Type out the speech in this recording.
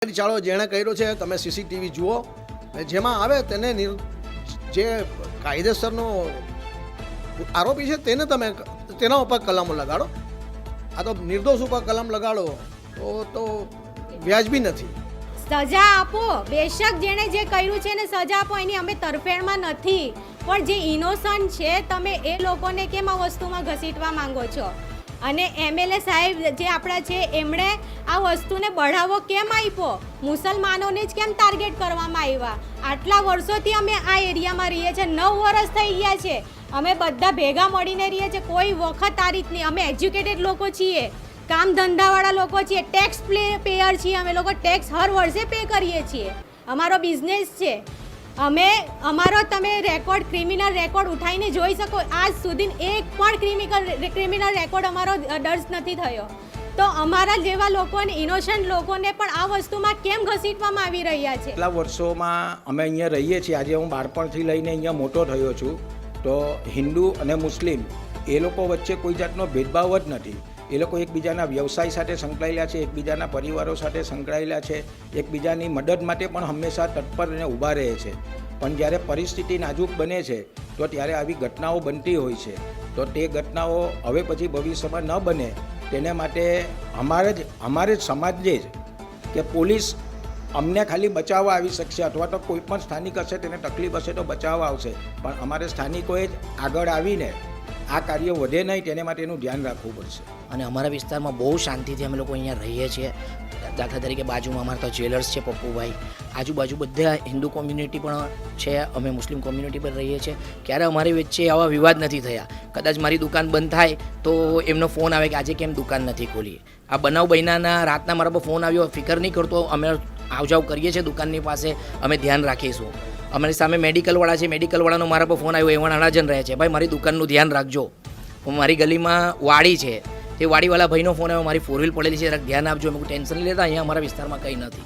ચાલો જેણે કર્યું છે તમે સીસીટીવી જુઓ જેમાં આવે તેને જે કાયદેસરનો આરોપી છે તેને તમે તેના ઉપર કલમો લગાડો. આ તો નિર્દોષ ઉપર કલમ લગાડો તો વ્યાજબી નથી. સજા આપો, બેશક જેણે જે કર્યું છે એને સજા આપો, એની અમે તરફેણમાં નથી, પણ જે ઇનોસન્ટ છે તમે એ લોકોને કેમ આ વસ્તુમાં ઘસીટવા માંગો છો? અને એમએલએ સાહેબ જે આપણા છે એમણે આ વસ્તુને બઢાવો કેમ આપ્યો? મુસલમાનોને જ કેમ ટાર્ગેટ કરવામાં આવ્યા? આટલા વર્ષોથી અમે આ એરિયામાં રહીએ છીએ, 9 વર્ષ થઈ ગયા છે, અમે બધા ભેગા મળીને રહીએ છીએ, કોઈ વખત આ રીતની. અમે એજ્યુકેટેડ લોકો છીએ, કામ ધંધાવાળા લોકો છીએ, ટેક્સ પેયર છીએ, અમે લોકો ટેક્સ હર વર્ષે પે કરીએ છીએ, અમારો બિઝનેસ છે. અમારો તમે રેકોર્ડ, ક્રિમિનલ રેકોર્ડ ઉઠાવીને જોઈ શકો, આજ સુધી એક પણ ક્રિમિનલ રેકોર્ડ અમારો દર્જ નથી થયો. તો અમારા જેવા લોકોને, ઇનોસન્ટ લોકોને પણ આ વસ્તુમાં કેમ ઘસીટવામાં આવી રહ્યા છે? કેટલા વર્ષોમાં અમે અહીંયા રહીએ છીએ. આજે હું બાળપણથી લઈને અહીંયા મોટો થયો છું. તો હિન્દુ અને મુસ્લિમ એ લોકો વચ્ચે કોઈ જાતનો ભેદભાવ જ નથી. એ લોકો એકબીજાના વ્યવસાય સાથે સંકળાયેલા છે, એકબીજાના પરિવારો સાથે સંકળાયેલા છે, એકબીજાની મદદ માટે પણ હંમેશા તત્પર અને ઊભા રહે છે. પણ જ્યારે પરિસ્થિતિ નાજુક બને છે તો ત્યારે આવી ઘટનાઓ બનતી હોય છે. તો તે ઘટનાઓ હવે પછી ભવિષ્યમાં ન બને તેને માટે અમારે જ સમાજને જ કે પોલીસ અમને ખાલી બચાવવા આવી શકશે, અથવા તો કોઈ પણ સ્થાનિક હશે તેને તકલીફ હશે તો બચાવવા આવશે, પણ અમારે સ્થાનિકોએ જ આગળ આવીને આ કાર્ય વધે નહીં તેને માટે એનું ધ્યાન રાખવું પડશે. અને અમારા વિસ્તારમાં બહુ શાંતિથી અમે લોકો અહીંયા રહીએ છીએ. દાખલા તરીકે બાજુમાં અમારા તો જ્વેલર્સ છે પપ્પુભાઈ, આજુબાજુ બધા હિન્દુ કોમ્યુનિટી પણ છે, અમે મુસ્લિમ કોમ્યુનિટી પર રહીએ છીએ. ક્યારે અમારી વચ્ચે આવા વિવાદ નથી થયા. કદાચ મારી દુકાન બંધ થાય તો એમનો ફોન આવે કે આજે કેમ દુકાન નથી ખોલી. આ બનાવ બન્યાના રાતના મારા પર ફોન આવ્યો, ફિકર નહીં કરતો, અમે આવજાવ કરીએ છીએ દુકાનની પાસે, અમે ધ્યાન રાખીશું. અમારી સામે મેડિકલવાળા છે, મેડિકલવાળાનો મારા પર ફોન આવ્યો, એવા નાના જણ રહે છે, ભાઈ મારી દુકાનનું ધ્યાન રાખજો. મારી ગલીમાં વાડી છે, તે વાડીવાળા ભાઈનો ફોન આવ્યો, મારી 4 વ્હીલ પડેલી છે, જરાક ધ્યાન આપજો. અમે ટેન્શન નહીં લેતા, અહીંયા અમારા વિસ્તારમાં કંઈ નથી.